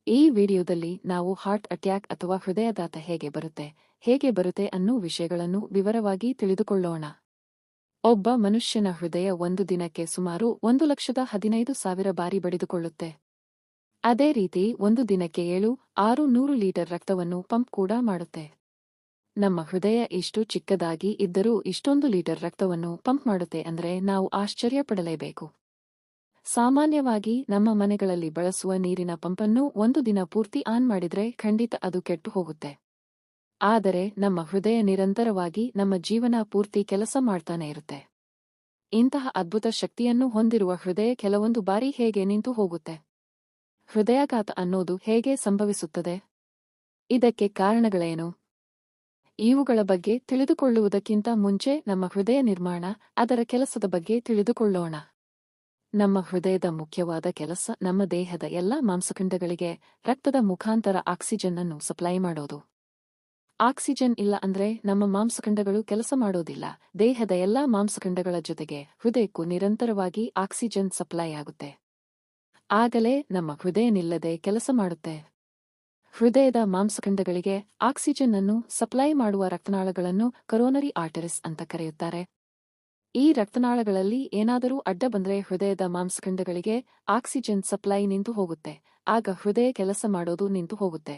ಈ ವಿಡಿಯೋದಲ್ಲಿ ನಾವು ಹಾರ್ಟ್ ಅಟ್ಯಾಕ್ ಅಥವಾ ಹೃದಯಾಘಾತ ಹೇಗೆ ಬರುತ್ತೆ ಅನ್ನೋ ವಿಷಯಗಳನ್ನು ವಿವರವಾಗಿ ತಿಳಿದುಕೊಳ್ಳೋಣ. ಒಬ್ಬ ಮನುಷ್ಯನ ಹೃದಯ ಒಂದು ದಿನಕ್ಕೆ ಸುಮಾರು 1,15,000 ಬಾರಿ ಬಡಿದುಕೊಳ್ಳುತ್ತೆ. ಅದೇ ರೀತಿ ಒಂದು ದಿನಕ್ಕೆ 700-600 ಲೀಟರ್ ರಕ್ತವನ್ನು ಪಂಪ್ ಕೂಡ ಮಾಡುತ್ತೆ. ನಮ್ಮ ಹೃದಯ ಇಷ್ಟು ಚಿಕ್ಕದಾಗಿ ಇದ್ದರೂ ಇಷ್ಟೊಂದು ಲೀಟರ್ ರಕ್ತವನ್ನು ಪಂಪ್ ಮಾಡುತ್ತೆ ಅಂದ್ರೆ ನಾವು ಆಶ್ಚರ್ಯಪಡಲೇಬೇಕು. ಸಾಮಾನ್ಯವಾಗಿ ನಮ್ಮ ಮನೆಗಳಲ್ಲಿ ಬಳಸುವ ನೀರಿನ ಪಂಪನ್ನು ಒಂದು ದಿನ ಪೂರ್ತಿ ಆನ್ ಮಾಡಿದ್ರೆ ಖಂಡಿತ ಅದು ಕೆಟ್ಟು ಹೋಗುತ್ತೆ. ಆದರೆ ನಮ್ಮ ಹೃದಯ ನಿರಂತರವಾಗಿ ನಮ್ಮ ಜೀವನ ಪೂರ್ತಿ ಕೆಲಸ ಮಾಡ್ತಾನೆ ಇರುತ್ತೆ. ಇಂತಹ ಅದ್ಭುತ ಶಕ್ತಿಯನ್ನು ಹೊಂದಿರುವ ಹೃದಯ ಕೆಲವೊಂದು ಬಾರಿ ಹೇಗೆ ನಿಂತು ಹೋಗುತ್ತೆ? ಹೃದಯಾಘಾತ ಅನ್ನೋದು ಹೇಗೆ ಸಂಭವಿಸುತ್ತದೆ? ಇದಕ್ಕೆ ಕಾರಣಗಳೇನು? ಇವುಗಳ ಬಗ್ಗೆ ತಿಳಿದುಕೊಳ್ಳುವುದಕ್ಕಿಂತ ಮುಂಚೆ ನಮ್ಮ ಹೃದಯ ನಿರ್ಮಾಣ, ಅದರ ಕೆಲಸದ ಬಗ್ಗೆ ತಿಳಿದುಕೊಳ್ಳೋಣ. ನಮ್ಮ ಹೃದಯದ ಮುಖ್ಯವಾದ ಕೆಲಸ ನಮ್ಮ ದೇಹದ ಎಲ್ಲಾ ಮಾಂಸಖಂಡಗಳಿಗೆ ರಕ್ತದ ಮುಖಾಂತರ ಆಕ್ಸಿಜನ್ ಅನ್ನು ಸಪ್ಲೈ ಮಾಡೋದು. ಆಕ್ಸಿಜನ್ ಇಲ್ಲ ಅಂದ್ರೆ ನಮ್ಮ ಮಾಂಸಖಂಡಗಳು ಕೆಲಸ ಮಾಡೋದಿಲ್ಲ. ದೇಹದ ಎಲ್ಲಾ ಮಾಂಸಖಂಡಗಳ ಜೊತೆಗೆ ಹೃದಯಕ್ಕೂ ನಿರಂತರವಾಗಿ ಆಕ್ಸಿಜನ್ ಸಪ್ಲೈ ಆಗುತ್ತೆ. ಆಗಲೇ ನಮ್ಮ ಹೃದಯ ನಿಲ್ಲದೆ ಕೆಲಸ ಮಾಡುತ್ತೆ. ಹೃದಯದ ಮಾಂಸಖಂಡಗಳಿಗೆ ಆಕ್ಸಿಜನ್ ಅನ್ನು ಸಪ್ಲೈ ಮಾಡುವ ರಕ್ತನಾಳಗಳನ್ನು ಕರೋನರಿ ಆರ್ಟರೀಸ್ ಅಂತ ಕರೆಯುತ್ತಾರೆ. ಈ ರಕ್ತನಾಳಗಳಲ್ಲಿ ಏನಾದರೂ ಅಡ್ಡ ಬಂದ್ರೆ ಹೃದಯದ ಮಾಂಸಖಂಡಗಳಿಗೆ ಆಕ್ಸಿಜನ್ ಸಪ್ಲೈ ನಿಂತು ಹೋಗುತ್ತೆ. ಆಗ ಹೃದಯ ಕೆಲಸ ಮಾಡೋದು ನಿಂತು ಹೋಗುತ್ತೆ.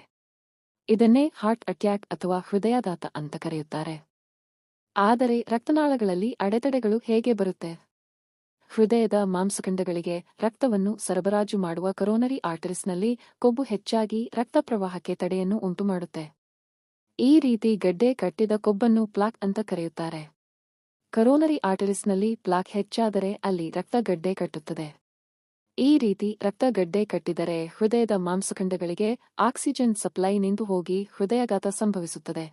ಇದನ್ನೇ ಹಾರ್ಟ್ ಅಟ್ಯಾಕ್ ಅಥವಾ ಹೃದಯಾಘಾತ ಅಂತ ಕರೆಯುತ್ತಾರೆ. ಆದರೆ ರಕ್ತನಾಳಗಳಲ್ಲಿ ಅಡೆತಡೆಗಳು ಹೇಗೆ ಬರುತ್ತೆ? ಹೃದಯದ ಮಾಂಸಖಂಡಗಳಿಗೆ ರಕ್ತವನ್ನು ಸರಬರಾಜು ಮಾಡುವ ಕರೋನರಿ ಆರ್ಟರೀಸ್ನಲ್ಲಿ ಕೊಬ್ಬು ಹೆಚ್ಚಾಗಿ ರಕ್ತ ಪ್ರವಾಹಕ್ಕೆ ತಡೆಯನ್ನು ಉಂಟುಮಾಡುತ್ತೆ. ಈ ರೀತಿ ಗಡ್ಡೆ ಕಟ್ಟಿದ ಕೊಬ್ಬನ್ನು ಪ್ಲಾಕ್ ಅಂತ ಕರೆಯುತ್ತಾರೆ. ಕರೋನರಿ ಆರ್ಟರೀಸ್ನಲ್ಲಿ ಪ್ಲಾಕ್ ಹೆಚ್ಚಾದರೆ ಅಲ್ಲಿ ರಕ್ತಗಡ್ಡೆ ಕಟ್ಟುತ್ತದೆ. ಈ ರೀತಿ ರಕ್ತಗಡ್ಡೆ ಕಟ್ಟಿದರೆ ಹೃದಯದ ಮಾಂಸಖಂಡಗಳಿಗೆ ಆಕ್ಸಿಜನ್ ಸಪ್ಲೈ ನಿಂತು ಹೋಗಿ ಹೃದಯಾಘಾತ ಸಂಭವಿಸುತ್ತದೆ.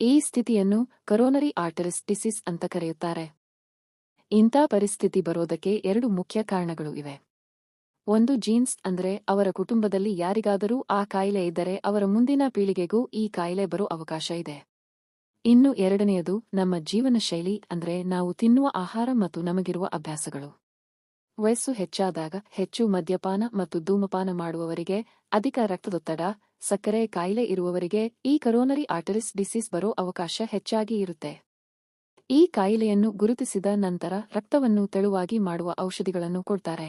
ಈ ಸ್ಥಿತಿಯನ್ನು ಕರೋನರಿ ಆರ್ಟರೀಸ್ ಡಿಸೀಸ್ ಅಂತ ಕರೆಯುತ್ತಾರೆ. ಇಂಥ ಪರಿಸ್ಥಿತಿ ಬರೋದಕ್ಕೆ 2 ಮುಖ್ಯ ಕಾರಣಗಳು ಇವೆ. ಒಂದು, ಜೀನ್ಸ್ ಅಂದ್ರೆ ಅವರ ಕುಟುಂಬದಲ್ಲಿ ಯಾರಿಗಾದರೂ ಆ ಕಾಯಿಲೆ ಇದ್ದರೆ ಅವರ ಮುಂದಿನ ಪೀಳಿಗೆಗೂ ಈ ಕಾಯಿಲೆ ಬರೋ ಅವಕಾಶ ಇದೆ. ಇನ್ನು ಎರಡನೆಯದು ನಮ್ಮ ಜೀವನ ಶೈಲಿ ಅಂದ್ರೆ ನಾವು ತಿನ್ನುವ ಆಹಾರ ಮತ್ತು ನಮಗಿರುವ ಅಭ್ಯಾಸಗಳು. ವಯಸ್ಸು ಹೆಚ್ಚಾದಾಗ ಹೆಚ್ಚು ಮದ್ಯಪಾನ ಮತ್ತು ಧೂಮಪಾನ ಮಾಡುವವರಿಗೆ, ಅಧಿಕ ರಕ್ತದೊತ್ತಡ, ಸಕ್ಕರೆ ಕಾಯಿಲೆ ಇರುವವರಿಗೆ ಈ ಕರೋನರಿ ಆರ್ಟರೀಸ್ ಡಿಸೀಸ್ ಬರೋ ಅವಕಾಶ ಹೆಚ್ಚಾಗಿ ಇರುತ್ತೆ. ಈ ಕಾಯಿಲೆಯನ್ನು ಗುರುತಿಸಿದ ನಂತರ ರಕ್ತವನ್ನು ತೆಳುವಾಗಿ ಮಾಡುವ ಔಷಧಿಗಳನ್ನು ಕೊಡ್ತಾರೆ.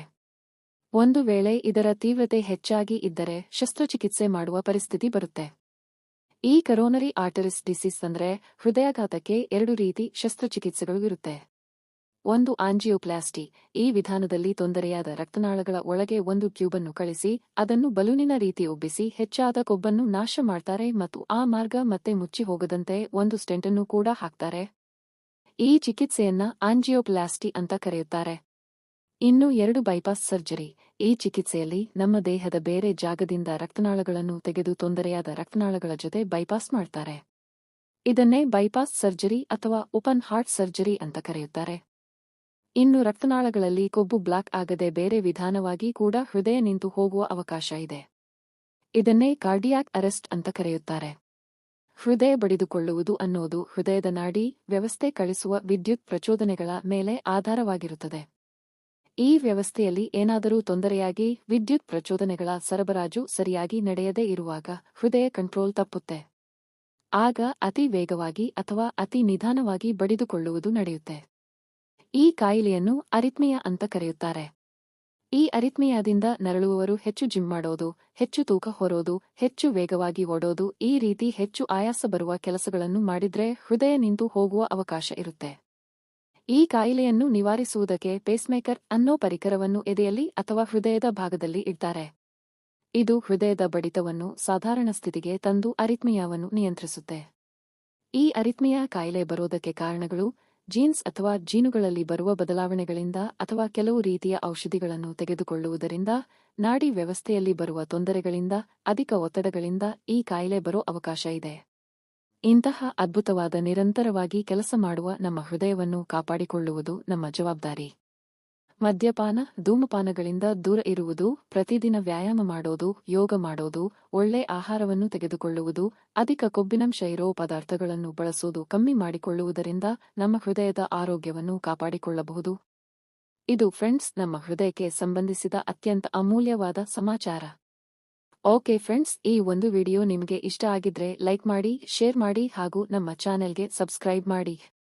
ಒಂದು ವೇಳೆ ಇದರ ತೀವ್ರತೆ ಹೆಚ್ಚಾಗಿ ಇದ್ದರೆ ಶಸ್ತ್ರಚಿಕಿತ್ಸೆ ಮಾಡುವ ಪರಿಸ್ಥಿತಿ ಬರುತ್ತೆ. ಈ ಕರೋನರಿ ಆರ್ಟರೀಸ್ ಡಿಸೀಸ್ ಅಂದ್ರೆ ಹೃದಯಾಘಾತಕ್ಕೆ 2 ರೀತಿ ಶಸ್ತ್ರಚಿಕಿತ್ಸೆಗಳು ಇರುತ್ತೆ. ಒಂದು, ಆಂಜಿಯೋಪ್ಲಾಸ್ಟಿ. ಈ ವಿಧಾನದಲ್ಲಿ ತೊಂದರೆಯಾದ ರಕ್ತನಾಳಗಳ ಒಳಗೆ ಒಂದು ಟ್ಯೂಬನ್ನು ಕಳಿಸಿ ಅದನ್ನು ಬಲೂನಿನ ರೀತಿ ಉಬ್ಬಿಸಿ ಹೆಚ್ಚಾದ ಕೊಬ್ಬನ್ನು ನಾಶ ಮಾಡ್ತಾರೆ ಮತ್ತು ಆ ಮಾರ್ಗ ಮತ್ತೆ ಮುಚ್ಚಿ ಹೋಗದಂತೆ ಒಂದು ಸ್ಟೆಂಟನ್ನು ಕೂಡ ಹಾಕ್ತಾರೆ. ಈ ಚಿಕಿತ್ಸೆಯನ್ನ ಆಂಜಿಯೋಪ್ಲಾಸ್ಟಿ ಅಂತ ಕರೆಯುತ್ತಾರೆ. ಇನ್ನು 2, ಬೈಪಾಸ್ ಸರ್ಜರಿ. ಈ ಚಿಕಿತ್ಸೆಯಲ್ಲಿ ನಮ್ಮ ದೇಹದ ಬೇರೆ ಜಾಗದಿಂದ ರಕ್ತನಾಳಗಳನ್ನು ತೆಗೆದು ತೊಂದರೆಯಾದ ರಕ್ತನಾಳಗಳ ಜೊತೆ ಬೈಪಾಸ್ ಮಾಡ್ತಾರೆ. ಇದನ್ನೇ ಬೈಪಾಸ್ ಸರ್ಜರಿ ಅಥವಾ ಓಪನ್ ಹಾರ್ಟ್ ಸರ್ಜರಿ ಅಂತ ಕರೆಯುತ್ತಾರೆ. ಇನ್ನು ರಕ್ತನಾಳಗಳಲ್ಲಿ ಕೊಬ್ಬು ಬ್ಲಾಕ್ ಆಗದೆ ಬೇರೆ ವಿಧಾನವಾಗಿ ಕೂಡ ಹೃದಯ ನಿಂತು ಹೋಗುವ ಅವಕಾಶ ಇದೆ. ಇದನ್ನೇ ಕಾರ್ಡಿಯಾಕ್ ಅರೆಸ್ಟ್ ಅಂತ ಕರೆಯುತ್ತಾರೆ. ಹೃದಯ ಬಡಿದುಕೊಳ್ಳುವುದು ಅನ್ನೋದು ಹೃದಯದ ನಾಡಿ ವ್ಯವಸ್ಥೆ ಕಳಿಸುವ ವಿದ್ಯುತ್ ಪ್ರಚೋದನೆಗಳ ಮೇಲೆ ಆಧಾರವಾಗಿರುತ್ತದೆ. ಈ ವ್ಯವಸ್ಥೆಯಲ್ಲಿ ಏನಾದರೂ ತೊಂದರೆಯಾಗಿ ವಿದ್ಯುತ್ ಪ್ರಚೋದನೆಗಳ ಸರಬರಾಜು ಸರಿಯಾಗಿ ನಡೆಯದೇ ಇರುವಾಗ ಹೃದಯ ಕಂಟ್ರೋಲ್ ತಪ್ಪುತ್ತೆ. ಆಗ ಅತಿ ವೇಗವಾಗಿ ಅಥವಾ ಅತಿ ನಿಧಾನವಾಗಿ ಬಡಿದುಕೊಳ್ಳುವುದು ನಡೆಯುತ್ತೆ. ಈ ಕಾಯಿಲೆಯನ್ನು ಅರಿತ್ಮಿಯಾ ಅಂತ ಕರೆಯುತ್ತಾರೆ. ಈ ಅರಿತ್ಮಿಯಾದಿಂದ ನರಳುವವರು ಹೆಚ್ಚು ಜಿಮ್ ಮಾಡೋದು, ಹೆಚ್ಚು ತೂಕ ಹೊರೋದು, ಹೆಚ್ಚು ವೇಗವಾಗಿ ಓಡೋದು, ಈ ರೀತಿ ಹೆಚ್ಚು ಆಯಾಸ ಬರುವ ಕೆಲಸಗಳನ್ನು ಮಾಡಿದ್ರೆ ಹೃದಯ ನಿಂತು ಹೋಗುವ ಅವಕಾಶ ಇರುತ್ತೆ. ಈ ಕಾಯಿಲೆಯನ್ನು ನಿವಾರಿಸುವುದಕ್ಕೆ ಪೇಸ್ಮೇಕರ್ ಅನ್ನೋ ಪರಿಕರವನ್ನು ಎದೆಯಲ್ಲಿ ಅಥವಾ ಹೃದಯದ ಭಾಗದಲ್ಲಿ ಇಡ್ತಾರೆ. ಇದು ಹೃದಯದ ಬಡಿತವನ್ನು ಸಾಧಾರಣ ಸ್ಥಿತಿಗೆ ತಂದು ಅರಿತ್ಮಿಯಾವನ್ನು ನಿಯಂತ್ರಿಸುತ್ತೆ. ಈ ಅರಿತ್ಮಿಯಾ ಕಾಯಿಲೆ ಬರೋದಕ್ಕೆ ಕಾರಣಗಳು ಜೀನ್ಸ್ ಅಥವಾ ಜೀನುಗಳಲ್ಲಿ ಬರುವ ಬದಲಾವಣೆಗಳಿಂದ ಅಥವಾ ಕೆಲವು ರೀತಿಯ ಔಷಧಿಗಳನ್ನು ತೆಗೆದುಕೊಳ್ಳುವುದರಿಂದ, ನಾಡಿ ವ್ಯವಸ್ಥೆಯಲ್ಲಿ ಬರುವ ತೊಂದರೆಗಳಿಂದ, ಅಧಿಕ ಒತ್ತಡಗಳಿಂದ ಈ ಕಾಯಿಲೆ ಬರೋ ಅವಕಾಶ ಇದೆ. ಇಂತಹ ಅದ್ಭುತವಾದ ನಿರಂತರವಾಗಿ ಕೆಲಸ ಮಾಡುವ ನಮ್ಮ ಹೃದಯವನ್ನು ಕಾಪಾಡಿಕೊಳ್ಳುವುದು ನಮ್ಮ ಜವಾಬ್ದಾರಿ. ಮದ್ಯಪಾನ, ಧೂಮಪಾನಗಳಿಂದ ದೂರ ಇರುವುದು, ಪ್ರತಿದಿನ ವ್ಯಾಯಾಮ ಮಾಡೋದು, ಯೋಗ ಮಾಡೋದು, ಒಳ್ಳೆ ಆಹಾರವನ್ನು ತೆಗೆದುಕೊಳ್ಳುವುದು, ಅಧಿಕ ಕೊಬ್ಬಿನಂಶ ಇರೋ ಪದಾರ್ಥಗಳನ್ನು ಬಳಸೋದು ಕಮ್ಮಿ ಮಾಡಿಕೊಳ್ಳುವುದರಿಂದ ನಮ್ಮ ಹೃದಯದ ಆರೋಗ್ಯವನ್ನು ಕಾಪಾಡಿಕೊಳ್ಳಬಹುದು. ಇದು ಫ್ರೆಂಡ್ಸ್ ನಮ್ಮ ಹೃದಯಕ್ಕೆ ಸಂಬಂಧಿಸಿದ ಅತ್ಯಂತ ಅಮೂಲ್ಯವಾದ ಸಮಾಚಾರ. ಓಕೆ ಫ್ರೆಂಡ್ಸ್, ಈ ಒಂದು ವಿಡಿಯೋ ನಿಮಗೆ ಇಷ್ಟ ಆಗಿದ್ರೆ ಲೈಕ್ ಮಾಡಿ, ಶೇರ್ ಮಾಡಿ ಹಾಗೂ ನಮ್ಮ ಚಾನೆಲ್ಗೆ ಸಬ್ಸ್ಕ್ರೈಬ್ ಮಾಡಿ.